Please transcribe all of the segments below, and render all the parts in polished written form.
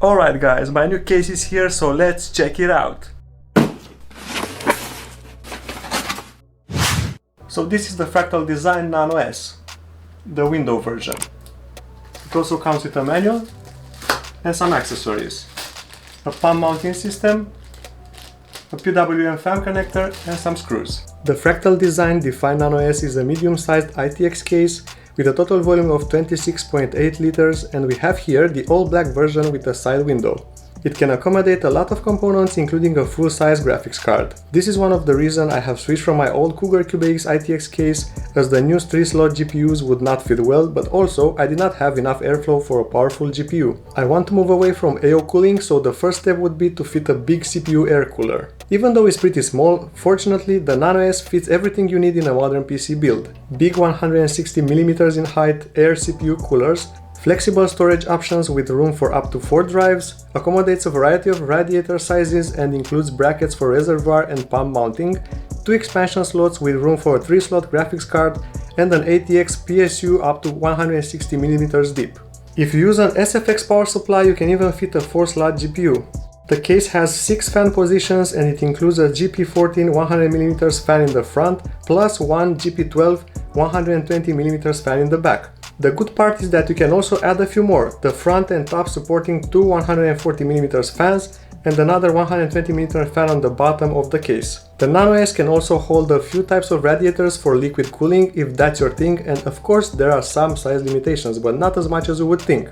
Alright guys, my new case is here, so let's check it out. So this is the Fractal Design Nano S, the window version. It also comes with a manual and some accessories. A palm mounting system, a PWM fan connector and some screws. The Fractal Design Define Nano S is a medium-sized ITX case with a total volume of 26.8 liters, and we have here the all-black version with a side window. It can accommodate a lot of components, including a full-size graphics card. This is one of the reasons I have switched from my old Cougar CubeX ITX case, as the new 3-slot GPUs would not fit well, but also I did not have enough airflow for a powerful GPU. I want to move away from AO cooling, so the first step would be to fit a big CPU air cooler. Even though it's pretty small, fortunately the Nano S fits everything you need in a modern PC build. Big 160mm in height air CPU coolers, flexible storage options with room for up to 4 drives, accommodates a variety of radiator sizes and includes brackets for reservoir and palm mounting, 2 expansion slots with room for a 3-slot graphics card, and an ATX PSU up to 160mm deep. If you use an SFX power supply, you can even fit a 4-slot GPU. The case has 6 fan positions and it includes a GP14 100mm fan in the front plus one GP12 120mm fan in the back. The good part is that you can also add a few more, the front and top supporting 2 140mm fans and another 120mm fan on the bottom of the case. The Nano S can also hold a few types of radiators for liquid cooling if that's your thing, and of course there are some size limitations, but not as much as you would think.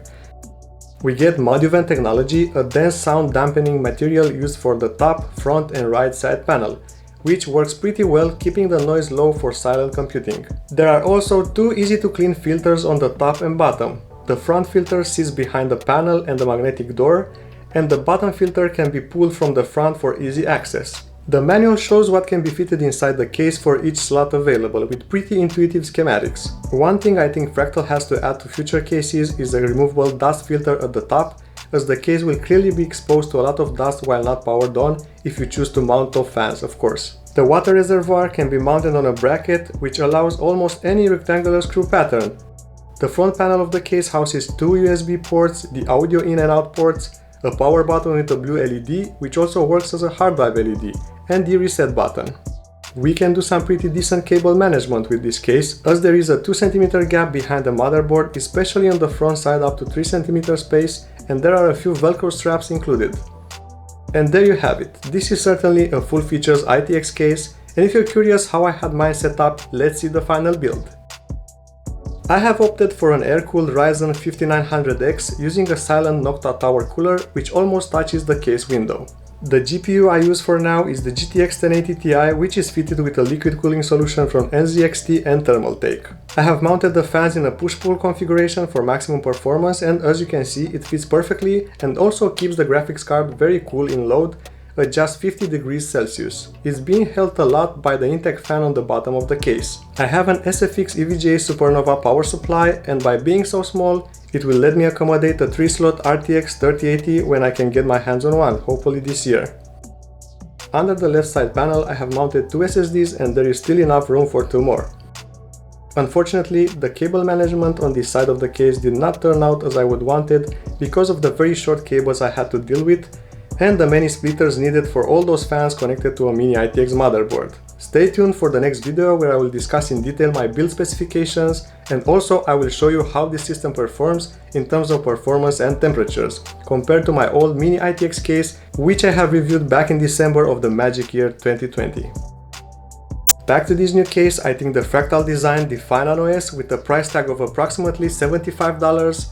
We get ModuVent technology, a dense sound dampening material used for the top, front and right side panel, which works pretty well, keeping the noise low for silent computing. There are also 2 easy to clean filters on the top and bottom. The front filter sits behind the panel and the magnetic door, and the bottom filter can be pulled from the front for easy access. The manual shows what can be fitted inside the case for each slot available, with pretty intuitive schematics. One thing I think Fractal has to add to future cases is a removable dust filter at the top, as the case will clearly be exposed to a lot of dust while not powered on, if you choose to mount top fans, of course. The water reservoir can be mounted on a bracket, which allows almost any rectangular screw pattern. The front panel of the case houses 2 USB ports, the audio in and out ports, a power button with a blue LED, which also works as a hard drive LED, and the reset button. We can do some pretty decent cable management with this case, as there is a 2cm gap behind the motherboard, especially on the front side up to 3cm space, and there are a few Velcro straps included. And there you have it. This is certainly a full features ITX case, and if you're curious how I had mine set up, let's see the final build. I have opted for an air-cooled Ryzen 5900X using a silent Nocta tower cooler which almost touches the case window. The GPU I use for now is the GTX 1080 Ti, which is fitted with a liquid cooling solution from NZXT and Thermaltake. I have mounted the fans in a push-pull configuration for maximum performance, and as you can see it fits perfectly and also keeps the graphics card very cool in load at just 50 degrees Celsius. It's being held a lot by the intake fan on the bottom of the case. I have an SFX EVGA SuperNova power supply, and by being so small, it will let me accommodate a 3-slot RTX 3080 when I can get my hands on one, hopefully this year. Under the left side panel I have mounted 2 SSDs and there is still enough room for 2 more. Unfortunately, the cable management on this side of the case did not turn out as I would wanted because of the very short cables I had to deal with and the many splitters needed for all those fans connected to a Mini-ITX motherboard. Stay tuned for the next video where I will discuss in detail my build specifications, and also I will show you how this system performs in terms of performance and temperatures, compared to my old Mini-ITX case, which I have reviewed back in December of the magic year 2020. Back to this new case, I think the Fractal Design Define Nano S with a price tag of approximately $75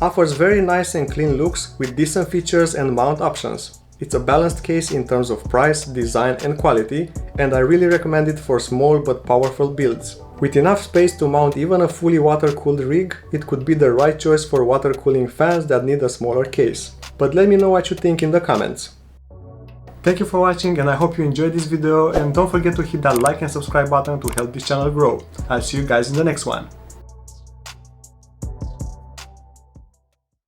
offers very nice and clean looks with decent features and mount options. It's a balanced case in terms of price, design and quality, and I really recommend it for small but powerful builds. With enough space to mount even a fully water-cooled rig, it could be the right choice for water cooling fans that need a smaller case. But let me know what you think in the comments. Thank you for watching, and I hope you enjoyed this video, and don't forget to hit that like and subscribe button to help this channel grow. I'll see you guys in the next one.